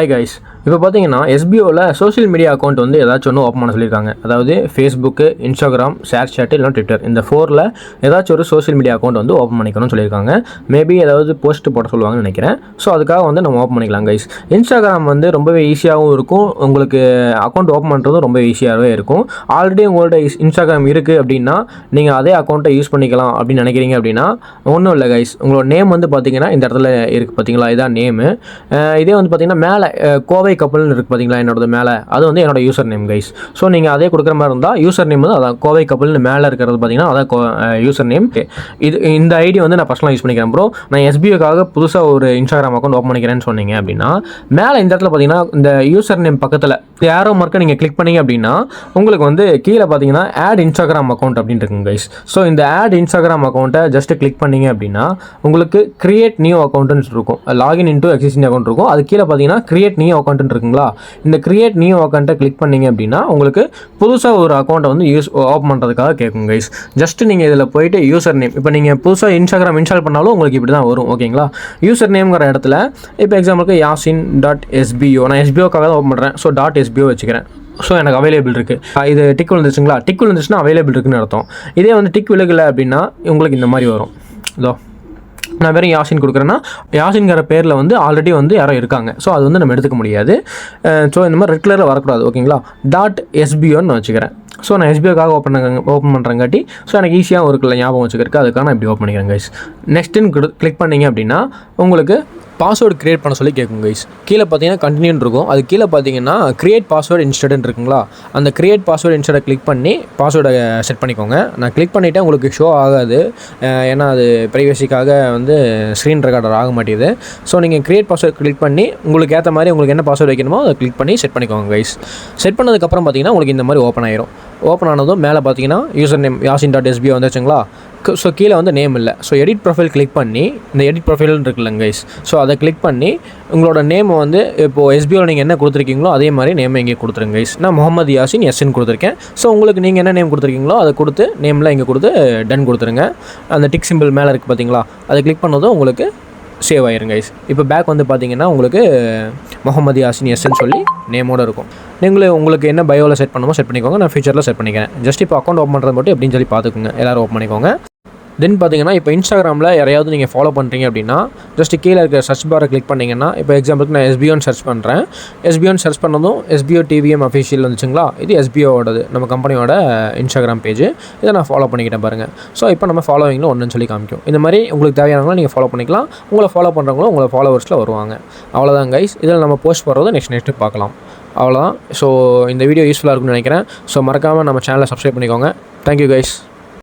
Hi guys, இப்போ பார்த்தீங்கன்னா எஸ்பிஓவில் social media account வந்து ஏதாச்சும் ஒன்று ஓப்பன் பண்ண சொல்லியிருக்காங்க. அதாவது ஃபேஸ்புக்கு, இன்ஸ்டாகிராம், ஷேர் சாட் இல்லைனா ட்விட்டர், இந்த 4ல் ஏதாச்சும் ஒரு சோஷியல் மீடியா அக்கௌண்ட் வந்து ஓப்பன் பண்ணிக்கணும்னு சொல்லியிருக்காங்க. மேபி ஏதாவது போஸ்ட் போட சொல்லுவாங்கன்னு நினைக்கிறேன். ஸோ அதுக்காக வந்து நம்ம ஓப்பன் பண்ணிக்கலாம் கைஸ். இன்ஸ்டாகிராம் வந்து ரொம்பவே ஈஸியாகவும் இருக்கும், உங்களுக்கு அக்கௌண்ட் ஓப்பன் பண்ணுறதும் ரொம்ப ஈஸியாகவே இருக்கும். ஆல்ரெடி உங்களோட இன்ஸ்டாகிராம் இருக்குது அப்படின்னா நீங்கள் அதே அக்கௌண்ட்டை யூஸ் பண்ணிக்கலாம் அப்படின்னு நினைக்கிறீங்க அப்படின்னா ஒன்றும் இல்லை கைஸ். உங்களோட நேம் வந்து பார்த்தீங்கன்னா இந்த இடத்துல இருக்குது பார்த்தீங்களா, இதான் நேமு. இதே வந்து பார்த்தீங்கன்னா மேலே கோவை கப்பல்னு இருக்குது பார்த்தீங்களா, என்னோட மேலே அது வந்து என்னோட யூசர் நேம் கைஸ். ஸோ நீங்கள் அதே கொடுக்குற மாதிரி இருந்தால் யூசர் நேம் வந்து அதான் கோவை கப்பல்னு மேலே இருக்கிறது பார்த்தீங்கன்னா அதான் யூசர் நேம். இந்த ஐடி வந்து நான் பர்சனலாக யூஸ் பண்ணிக்கிறேன் ப்ரோ. நான் எஸ்பிஓக்காக புதுசாக ஒரு இன்ஸ்டாகிராம் அக்கௌண்ட் ஓப்பன் பண்ணிக்கிறேன்னு சொன்னீங்க அப்படின்னா மேலே இந்த இடத்துல பார்த்தீங்கன்னா இந்த யூசர் நேம் பக்கத்தில் யாரோ மார்க்கை நீங்கள் கிளிக் பண்ணீங்க அப்படின்னா உங்களுக்கு வந்து கீழே பார்த்தீங்கன்னா ஆட் இன்ஸ்டாகிராம் அக்கௌண்ட் அப்படின்னு இருக்குங்க கைஸ். ஸோ இந்த ஆட் இன்ஸ்டாகிராம் அக்கௌண்ட்டை ஜஸ்ட் கிளிக் பண்ணீங்க அப்படின்னா உங்களுக்கு கிரியேட் நியூ அக்கௌண்ட்னு இருக்கும், லாகின் இன்டூ எக்ஸிஸ்டிங் அக்கௌண்ட் இருக்கும். அது கீழே பார்த்தீங்கன்னா கிரியேட் நியூ அக்கௌண்ட் இருக்குங்களா, இந்த கிரியேட் நியூ அக்கௌண்ட்டை கிளிக் பண்ணீங்க அப்படின்னா உங்களுக்கு புதுசாக ஒரு அக்கௌண்ட்டை வந்து ஓப்பன் பண்ணுறதுக்காக கேட்கும் கைஸ். ஜஸ்ட் நீங்கள் இதில் போயிட்டு யூசர் நேம், இப்போ நீங்கள் புதுசாக இன்ஸ்டாகிராம் இன்ஸ்டால் பண்ணாலும் உங்களுக்கு இப்படி தான் வரும். ஓகேங்களா, யூசர் நேம்ங்கிற இடத்துல இப்போ எக்ஸாம்பிளுக்கு yasin.sbo, நான் எஸ்பிஓக்காக தான் ஓப்பன் பண்ணுறேன். ஸோ .sbo வச்சுக்கிறேன். ஸோ எனக்கு அவைலபிள் இருக்குது. இது டிக் விழுந்துச்சுங்களா, டிக் விழுந்துச்சுன்னா அவைலபிள் இருக்குன்னு அர்த்தம். இதே வந்து டிக் விழுகலை அப்படின்னா உங்களுக்கு இந்த மாதிரி வரும். இதோ நான் வெறும் யாசின் கொடுக்குறேன்னா யாசின்கிற பேரில் வந்து ஆல்ரெடி வந்து யாரோ இருக்காங்க. ஸோ அது வந்து நம்ம எடுத்துக்க முடியாது. ஸோ இந்த மாதிரி ரெட் கலரில் வரக்கூடாது. ஓகேங்களா, .sboன்னு நான் வச்சுக்கிறேன். ஸோ நான் எஸ்பிஓக்காக ஓப்பன் பண்ணுறங்காட்டி ஸோ எனக்கு ஈஸியாக இருக்குல்ல ஞாபகம் வச்சுக்கிறதுக்கு, அதுக்காக நான் இப்படி ஓப்பன் பண்ணிக்கிறேன் கைஸ். நெக்ஸ்ட்டுன்னு கிளிக் பண்ணிங்க அப்படின்னா உங்களுக்கு பாஸ்வேர்டு க்ரியேட் பண்ண சொல்லி கேட்கும் கைஸ். கீழே பார்த்தீங்கன்னா கண்டினியூன்னு இருக்கும், அது கீழே பார்த்தீங்கன்னா கிரியேட் பாஸ்வேர்டு இன்ஸ்டன்ட் இருக்குங்களா, அந்த கிரியேட் பாஸ்வேர்டு இன்ஸ்டன்ட்டை கிளிக் பண்ணி பாஸ்வேர்டை செட் பண்ணிக்கோங்க. நான் கிளிக் பண்ணிவிட்டேன், உங்களுக்கு ஷோ ஆகாது, ஏன்னா அது ப்ரைவசிக்காக வந்து ஸ்க்ரீன் ரெக்கார்டர் ஆக மாட்டேங்குது. ஸோ நீங்கள் கிரியேட் பாஸ்வேர்டு கிளிக் பண்ணி உங்களுக்கு ஏற்ற மாதிரி உங்களுக்கு என்ன பாஸ்வேர்டு வைக்கணுமோ அதை கிளிக் பண்ணி செட் பண்ணிக்கோங்க கைஸ். செட் பண்ணதுக்கப்புறம் பார்த்தீங்கன்னா உங்களுக்கு இந்த மாதிரி ஓப்பன் ஆயிரும். ஓப்பன் ஆனதும் மேலே பார்த்தீங்கன்னா யூசர் நேம் yasin.sbo வந்துச்சுங்களா. ஸோ கீழே வந்து நேம் இல்லை. ஸோ எடிட் ப்ரொஃபைல் கிளிக் பண்ணி இந்த எடிட் ப்ரொஃபைல்னு இருக்குல்லங்க கைஸ், ஸோ அதை கிளிக் பண்ணி உங்களோட நேம் வந்து இப்போது எஸ்பிஓவில் நீங்கள் என்ன கொடுத்துருக்கீங்களோ அதே மாதிரி நேம் இங்கே கொடுத்துருங்க கைஸ். நான் முகமது யாசின் எஸ்ன்னு கொடுத்துருக்கேன். ஸோ உங்களுக்கு நீங்கள் என்ன நேம் கொடுத்துருக்கீங்களோ அதை கொடுத்து நேமில் இங்கே கொடுத்து டன் கொடுத்துருங்க. அந்த டிக் சிம்பிள் மேலே இருக்குது பார்த்தீங்களா, அதை கிளிக் பண்ணதும் உங்களுக்கு சேவ் ஆயிருங்க கைஸ். இப்போ பேக் வந்து பார்த்தீங்கன்னா உங்களுக்கு முகமது யாசின் எஸ்ன்னு சொல்லி நேமோடு இருக்கும். நீங்களும் உங்களுக்கு என்ன பயோவில் செட் பண்ணுமோ செட் பண்ணிக்கோங்க. நான் ஃபியூச்சரில் செட் பண்ணிக்கிறேன். ஜஸ்ட் இப்போ அக்கௌண்ட் ஓப்பன் பண்ணுறது மட்டும் எப்படின்னு சொல்லி பார்த்துக்கோங்க, எல்லோரும் ஓப்பன் பண்ணிக்கோங்க. தென் பார்த்தீங்கன்னா இப்போ இன்ஸ்டாகிராமில் யாரையாவது நீங்கள் ஃபாலோ பண்ணுறீங்க அப்படின்னா ஜஸ்ட் கீழே இருக்கிற சர்ச் பாரை கிளிக் பண்ணிங்கன்னா இப்போ எக்ஸாம்பிளுக்கு நான் எஸ்பிஓன்னு சர்ச் பண்ணுறேன். எஸ்பிஓன்னு சர்ச் பண்ணதும் எஸ்பிஓ டிவிஎம் அஃபிஷியல் வந்துச்சுங்களா, இது எஸ்பிஓவோடது, நம்ம கம்பெனியோட இன்ஸ்டாகிராம் பேஜ். இதை நான் ஃபாலோ பண்ணிக்கிட்டேன் பாருங்கள். ஸோ இப்போ நம்ம ஃபாலோவிங்கில் ஒன்றுன்னு சொல்லி காமிக்கும். இந்த மாதிரி உங்களுக்கு தேவையானவங்களும் நீங்கள் ஃபாலோ பண்ணிக்கலாம். உங்களை ஃபாலோ பண்ணுறவங்களும் உங்களை ஃபாலோவர்ஸில் வருவாங்க. அவ்வளோதான் கைஸ். இதில் நம்ம போஸ்ட் போடுறது நெக்ஸ்ட் பார்க்கலாம். அவ்வளோதான். ஸோ இந்த வீடியோ யூஸ்ஃபுல்லாக இருக்குன்னு நினைக்கிறேன். ஸோ மறக்காமல் நம்ம சேனலை சப்ஸ்கிரைப் பண்ணிக்கோங்க. Thank you guys.